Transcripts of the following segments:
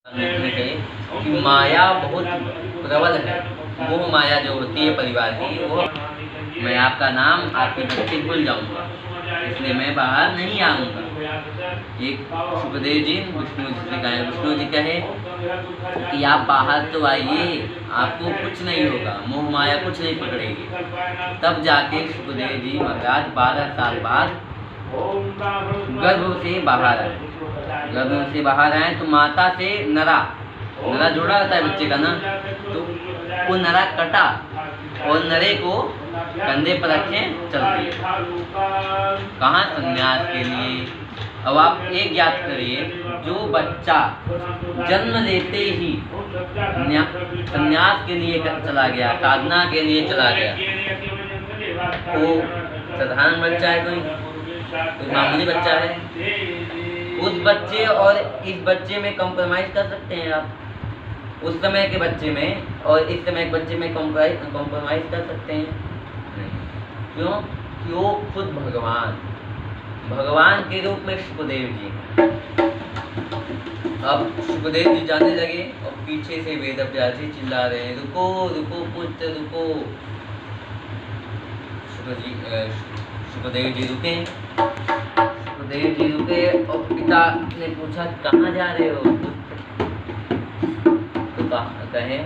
लिखने से कि माया बहुत प्रबल है। मोह माया जो होती है परिवार की, वो मैं आपका नाम आपके बच्चे भूल जाऊंगा, इसलिए मैं बाहर नहीं आऊंगा। एक सुखदेव जी विष्णु जी से कहे, विष्णु जी कहे कि आप बाहर तो आइए, आपको कुछ नहीं होगा, मोह माया कुछ नहीं पकड़ेगी। तब जाके सुखदेव जी महाराज 12 साल बाद गर्भ से बाहर आए। गर्भ से बाहर आए तो माता से नरा जोड़ा रहता है बच्चे का ना, तो वो नरा कटा और नरे को कंधे पर रखे चल दिए। कहाँ? संन्यास के लिए। अब आप एक याद करिए, जो बच्चा जन्म लेते ही संन्यास के लिए चला गया, साधना के लिए चला गया, वो साधारण बच्चा है कोई मामूली बच्चा है? उस बच्चे और इस बच्चे में कंप्रोमाइज कर सकते हैं आप? उस समय के बच्चे में और इस समय के बच्चे में कंप्रोमाइज कर सकते हैं? नहीं। क्यों? कि वो खुद भगवान के रूप में सुखदेव जी हैं। अब सुखदेव जी जाने लगे और पीछे से वेदव्यास जी चिल्ला रहे हैं, रुको रुको पुत्र रुको। सुखदेव जी रुके। सुखदेव जी रुके और पिता ने पूछा, कहाँ जा रहे हो? तो कहे,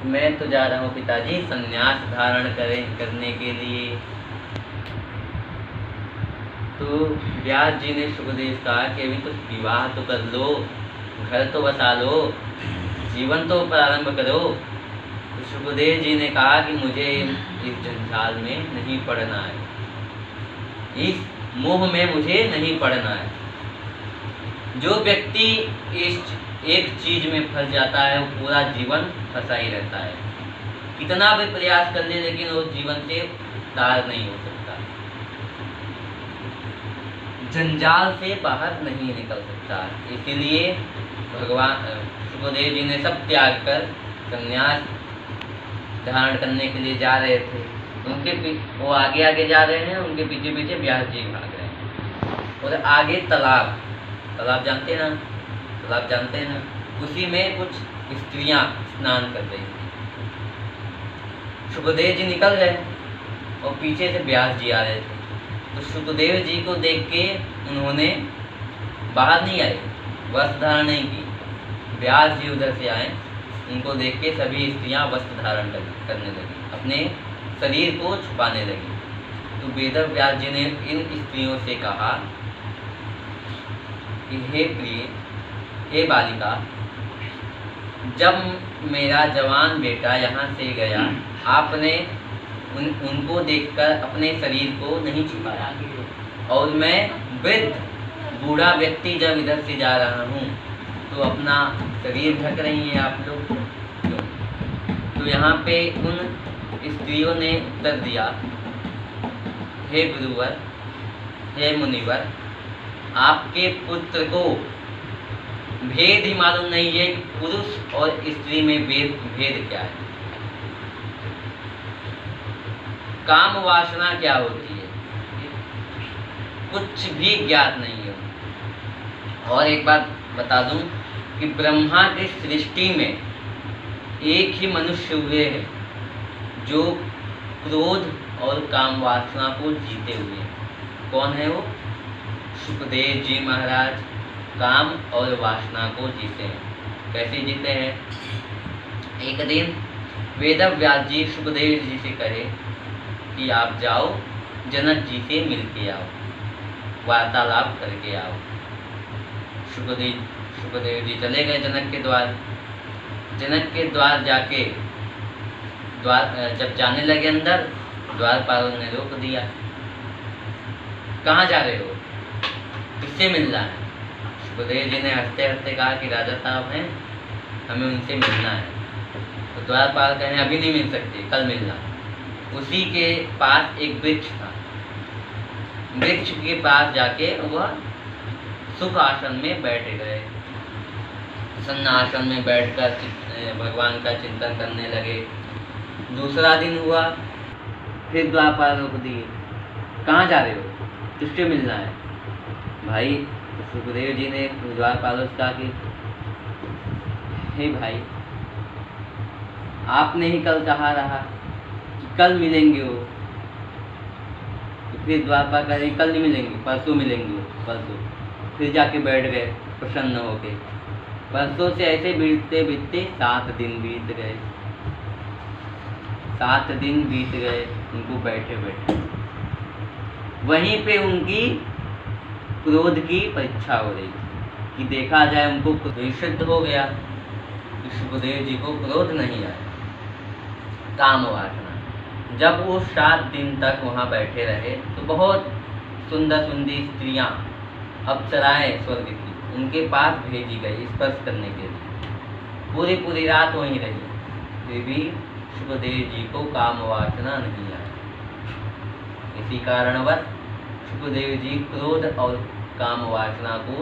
मैं तो जा रहा हूँ पिताजी संन्यास धारण करने के लिए। तो व्यास जी ने सुखदेव कहा कि अभी तो विवाह तो कर लो, घर तो बसा लो, जीवन तो प्रारंभ करो। तो सुखदेव जी ने कहा कि मुझे इस जंजाल में नहीं पड़ना है, इस मोह में मुझे नहीं पड़ना है। जो व्यक्ति इस एक चीज में फंस जाता है वो पूरा जीवन फंसा ही रहता है। कितना भी प्रयास कर ले लेकिन वो जीवन से पार नहीं हो सकता, जंजाल से बाहर नहीं निकल सकता। इसीलिए भगवान सुखदेव जी ने सब त्याग कर संन्यास धारण करने के लिए जा रहे थे। वो आगे जा रहे हैं, उनके पीछे पीछे व्यास जी भाग रहे हैं। और आगे तालाब जानते हैं ना, उसी में कुछ स्त्रियां स्नान कर रही थी। सुखदेव जी निकल गए और पीछे से व्यास जी आ रहे थे। तो सुखदेव जी को देख के उन्होंने बाहर नहीं आए, वस्त्र धारण नहीं की। व्यास जी उधर से आए, उनको देख के सभी स्त्रियां वस्त्र धारण करने लगी, अपने शरीर को छुपाने लगी। तो वेदव्यास जी ने इन स्त्रियों से कहा कि हे प्रिय, हे बालिका, जब मेरा जवान बेटा यहाँ से गया, आपने उनको देखकर अपने शरीर को नहीं छुपाया, और मैं वृद्ध बूढ़ा व्यक्ति जब इधर से जा रहा हूँ तो अपना शरीर ढक रही हैं आप लोग क्यों? तो यहाँ पे उन स्त्रियों ने उत्तर दिया, हे गुरुवर, हे मुनिवर, आपके पुत्र को भेद ही मालूम नहीं है कि पुरुष और स्त्री में भेद क्या है, काम वासना क्या होती है, कुछ भी ज्ञात नहीं है। और एक बात बता दूं कि ब्रह्मा की सृष्टि में एक ही मनुष्य हुए हैं जो क्रोध और काम वासना को जीते हुए हैं। कौन है वो? सुखदेव जी महाराज काम और वासना को जीते हैं। कैसे जीते हैं? एक दिन वेदव्यास जी सुखदेव जी से कहे कि आप जाओ जनक जी से मिल के आओ, वार्तालाप करके आओ। सुखदेव जी चले गए जनक के द्वार। जनक के द्वार जाके जब जाने लगे अंदर, द्वारपाल ने रोक दिया। कहाँ जा रहे हो? किससे मिलना है? सुखदेव जी ने हंसते हंसते कहा कि राजा साहब हैं, हमें उनसे मिलना है। तो द्वारपाल कहे, अभी नहीं मिल सकते, कल मिलना। उसी के पास एक वृक्ष था, वृक्ष के पास जाके वह सुख आसन में बैठ गए। सन्न आसन में बैठकर भगवान का चिंतन करने लगे। दूसरा दिन हुआ, फिर द्वारपाल रोक दिए। कहाँ जा रहे हो? किससे मिलना है? भाई सुखदेव जी ने द्वारपाल से कहा कि हे भाई, आपने ही कल कहा रहा कि कल मिलेंगे वो, तो फिर द्वारपाल कह रहे कल नहीं मिलेंगे, परसों मिलेंगे, परसों। फिर जाके बैठ गए प्रसन्न होके। परसों से ऐसे बीतते बीतते 7 दिन बीत गए। 7 दिन बीत गए उनको बैठे बैठे। वहीं पे उनकी क्रोध की परीक्षा हो रही थी कि देखा जाए उनको सिद्ध हो गया कि सुखदेव जी को क्रोध नहीं आया, काम वासना। जब वो 7 दिन तक वहाँ बैठे रहे तो बहुत सुंदर सुंदर स्त्रियाँ, अप्सराएं स्वर्ग की, उनके पास भेजी गई स्पर्श करने के लिए। पूरी रात वहीं रही, फिर भी सुखदेव जी को काम वासना नहीं आई। इसी कारणवश सुखदेव जी क्रोध और काम वासना को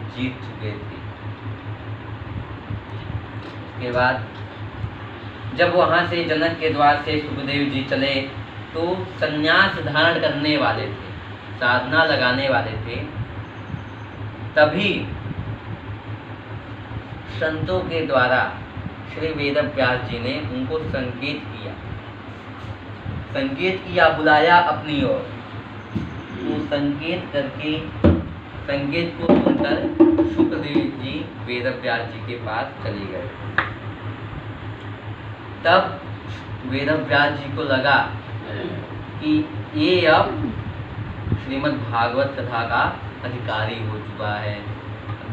जीत चुके थे। उसके बाद जब वहाँ से जनक के द्वार से सुखदेव जी चले तो संन्यास धारण करने वाले थे, साधना लगाने वाले थे। तभी संतों के द्वारा श्री वेदव्यास जी ने उनको संकेत किया, बुलाया अपनी ओर। वो संकेत करके, संकेत को सुनकर सुखदेव जी वेदव्यास जी के पास चले गए। तब वेदव्यास जी को लगा कि ये अब श्रीमद् भागवत कथा का अधिकारी हो चुका है।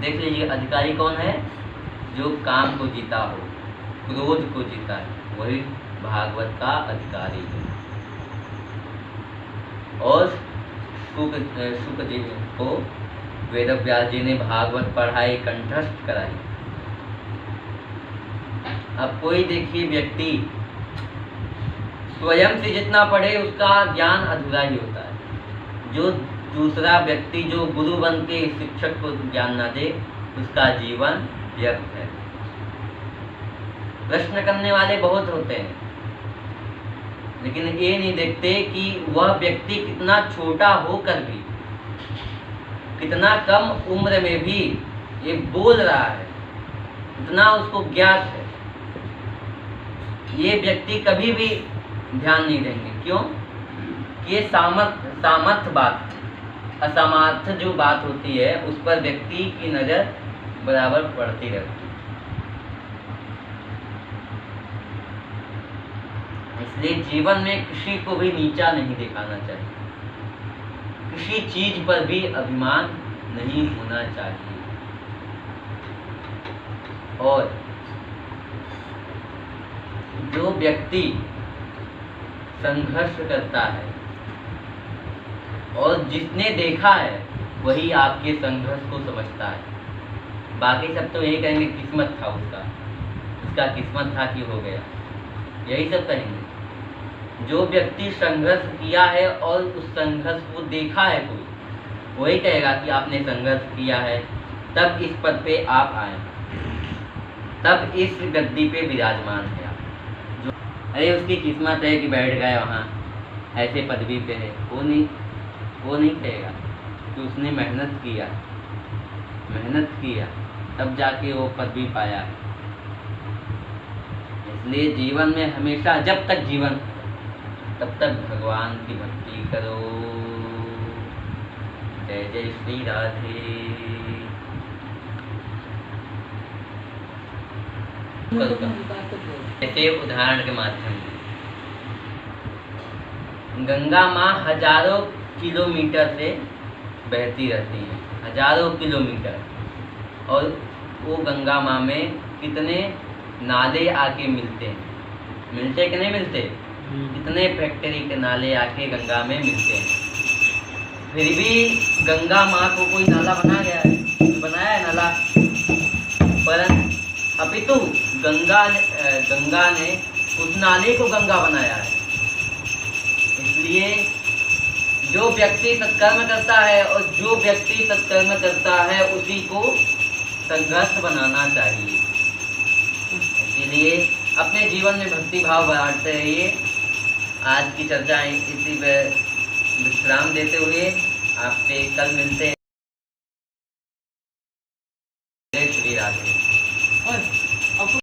देख लीजिए अधिकारी कौन है? जो काम को जीता हो, क्रोध को जीता है, वही भागवत का अधिकारी है। और शुक जी को वेदव्यास जी ने भागवत पढ़ाई, कंठस्थ कराई। अब कोई देखिए व्यक्ति स्वयं से जितना पढ़े उसका ज्ञान अधूरा ही होता है। जो दूसरा व्यक्ति जो गुरु बन के शिक्षक को ज्ञान ना दे उसका जीवन व्यर्थ है। प्रश्न करने वाले बहुत होते हैं, लेकिन ये नहीं देखते कि वह व्यक्ति कितना छोटा होकर भी, कितना कम उम्र में भी ये बोल रहा है, इतना उसको ज्ञात है। ये व्यक्ति कभी भी ध्यान नहीं देंगे। क्यों? ये सामर्थ्य बात, असामर्थ्य जो बात होती है उस पर व्यक्ति की नजर बराबर पड़ती रहती है। इसलिए जीवन में किसी को भी नीचा नहीं दिखाना चाहिए, किसी चीज पर भी अभिमान नहीं होना चाहिए। और जो व्यक्ति संघर्ष करता है और जिसने देखा है वही आपके संघर्ष को समझता है। बाकी सब तो यही कहेंगे किस्मत था उसका किस्मत था कि हो गया, यही सब कहेंगे। जो व्यक्ति संघर्ष किया है और उस संघर्ष को देखा है कोई, वही कहेगा कि आपने संघर्ष किया है, तब इस पद पे आप आए, तब इस गद्दी पे विराजमान है आप। जो अरे उसकी किस्मत है कि बैठ गए वहाँ ऐसे पदवी पे है, वो नहीं कहेगा कि उसने मेहनत किया तब जाके वो पदवी पाया। इसलिए जीवन में हमेशा जब तक जीवन तब तक भगवान की भक्ति करो। जय जय श्री राधे। ऐसे उदाहरण के माध्यम से गंगा माँ हजारों किलोमीटर से बहती रहती है, हजारों किलोमीटर, और वो गंगा माँ में कितने नाले आके मिलते कि नहीं मिलते? कितने फैक्ट्री के नाले आके गंगा में मिलते हैं। फिर भी गंगा माँ को कोई नाला बनाया है नाला, परंतु अपितु गंगा ने उस नाले को गंगा बनाया है। इसलिए जो व्यक्ति सत्कर्म करता है और जो व्यक्ति सत्कर्म करता है उसी को संघर्ष बनाना चाहिए। इसलिए अपने जीवन में भक्ति भाव बढ़ाते रहिए। आज की चर्चा इसी पे विश्राम देते हुए आपसे कल मिलते हैं। श्री राधे।